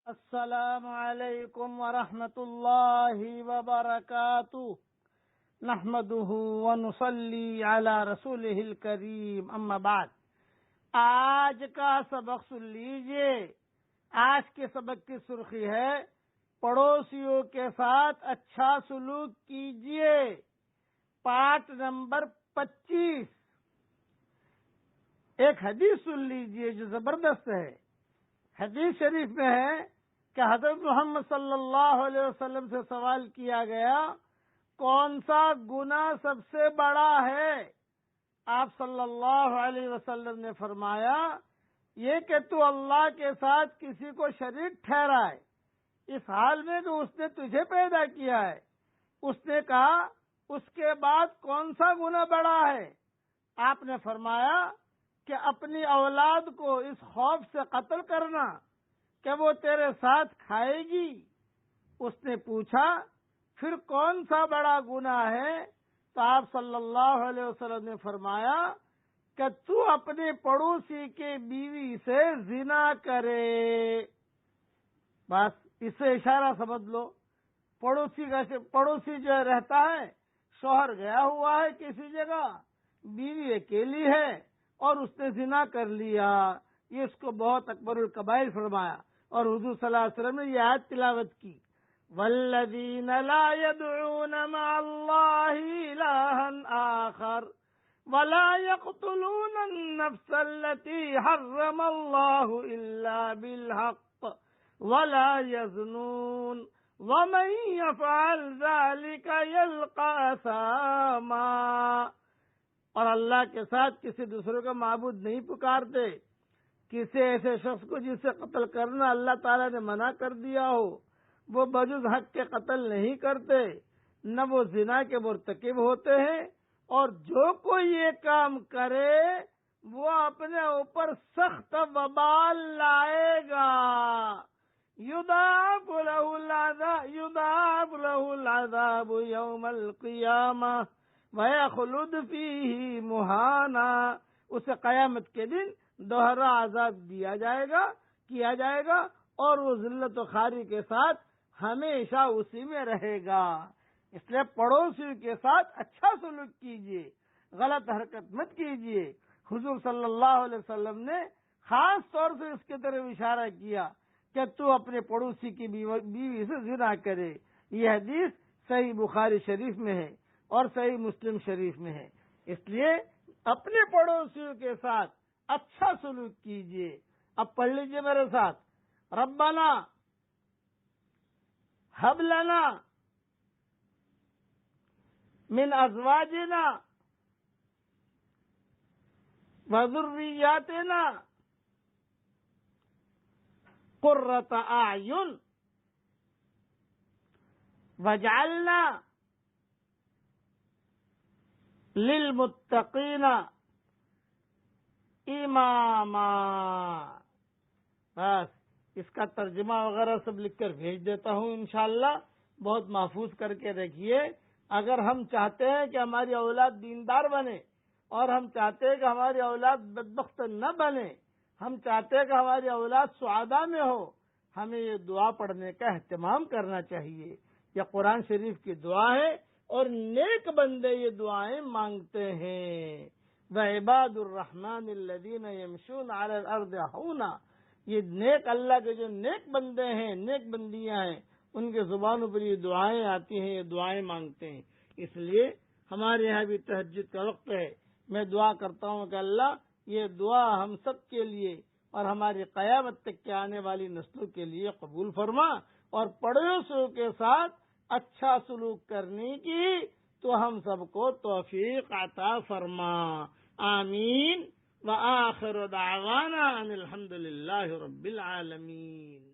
السلام علیکم ورحمۃ اللہ وبرکاتہ نحمده ونصلی علی رسولہ الکریم اما بعد۔ آج کا سبق سن لیجئے۔ آج کے سبق کی سرخی ہے پڑوسیوں کے ساتھ اچھا سلوک کیجئے، پارٹ نمبر 25۔ ایک حدیث سن لیجئے جو زبردست ہے۔ حدیث شریف میں ہے کہ حضرت محمد صلی اللہ علیہ وسلم سے سوال کیا گیا، کون سا گناہ سب سے بڑا ہے؟ آپ صلی اللہ علیہ وسلم نے فرمایا، یہ کہ تو اللہ کے ساتھ کسی کو شریک ٹھہرائے، اس حال میں کہ اس نے تجھے پیدا کیا ہے۔ اس نے کہا، اس کے بعد کون سا گناہ بڑا ہے؟ آپ نے فرمایا کہ اپنی اولاد کو اس خوف سے قتل کرنا کہ وہ تیرے ساتھ کھائے گی۔ اس نے پوچھا، پھر کون سا بڑا گناہ ہے؟ تو آپ صلی اللہ علیہ وسلم نے فرمایا کہ تو اپنے پڑوسی کے بیوی سے زنا کرے۔ بس اس سے اشارہ سمجھ لو، پڑوسی جو رہتا ہے، شوہر گیا ہوا ہے کسی جگہ، بیوی اکیلی ہے اور اس نے زنا کر لیا، یہ اس کو بہت اکبر الکبائر فرمایا۔ اور حضور صلی اللہ علیہ وسلم نے یہ آیت تلاوت کی، والذین لا يدعون مع اللہ الہا آخر ولا يقتلون النفس التي حرم اللہ الا بالحق ولا يزنون ومن يفعل ذلك يلقى اثاما۔ اور اللہ کے ساتھ کسی دوسرے کا معبود نہیں پکارتے۔ کسی ایسے شخص کو جسے قتل کرنا اللہ تعالیٰ نے منع کر دیا ہو، وہ بجز حق کے قتل نہیں کرتے، نہ وہ زنا کے مرتکب ہوتے ہیں، اور جو کوئی یہ کام کرے وہ اپنے اوپر سخت وبال لائے گا۔ یضاعف له العذاب یوم القیامہ وَيَخْلُدْ فِيهِ مُهَانًا۔ اسے قیامت کے دن دوہرا عذاب کیا جائے گا اور وہ ذلت و خواری کے ساتھ ہمیشہ اسی میں رہے گا۔ اس لیے پڑوسیوں کے ساتھ اچھا سلوک کیجیے، غلط حرکت مت کیجیے۔ حضور صلی اللہ علیہ وسلم نے خاص طور سے اس کی طرف اشارہ کیا کہ تو اپنے پڑوسی کی بیوی سے زنا کرے۔ یہ حدیث صحیح بخاری شریف میں ہے اور صحیح مسلم شریف میں ہے۔ اس لیے اپنے پڑوسیوں کے ساتھ اچھا سلوک کیجیے۔ اب پڑھ لیجیے میرے ساتھ، ربنا ہب لنا من ازواجنا وذریاتنا قرۃ اعین واجعلنا للمتقین اماما۔ بس اس کا ترجمہ وغیرہ سب لکھ کر بھیج دیتا ہوں انشاءاللہ، بہت محفوظ کر کے رکھیے۔ اگر ہم چاہتے ہیں کہ ہماری اولاد دیندار بنے، اور ہم چاہتے ہیں کہ ہماری اولاد بدبخت نہ بنے، ہم چاہتے ہیں کہ ہماری اولاد سعادہ میں ہو، ہمیں یہ دعا پڑھنے کا اہتمام کرنا چاہیے۔ یہ قرآن شریف کی دعا ہے اور نیک بندے یہ دعائیں مانگتے ہیں۔ وعباد الرحمن الذین یمشون علی الارض ہونا، یہ نیک اللہ کے جو نیک بندے ہیں، نیک بندیاں ہیں، ان کے زبانوں پر یہ دعائیں آتی ہیں، یہ دعائیں مانگتے ہیں۔ اس لیے ہمارے یہاں بھی تہجد کا وقت ہے، میں دعا کرتا ہوں کہ اللہ یہ دعا ہم سب کے لیے اور ہماری قیامت تک کے آنے والی نسلوں کے لیے قبول فرما، اور پڑوسیوں کے ساتھ اچھا سلوک کرنے کی تو ہم سب کو توفیق عطا فرما، آمین۔ وآخر دعوانا ان الحمد للہ رب العالمین۔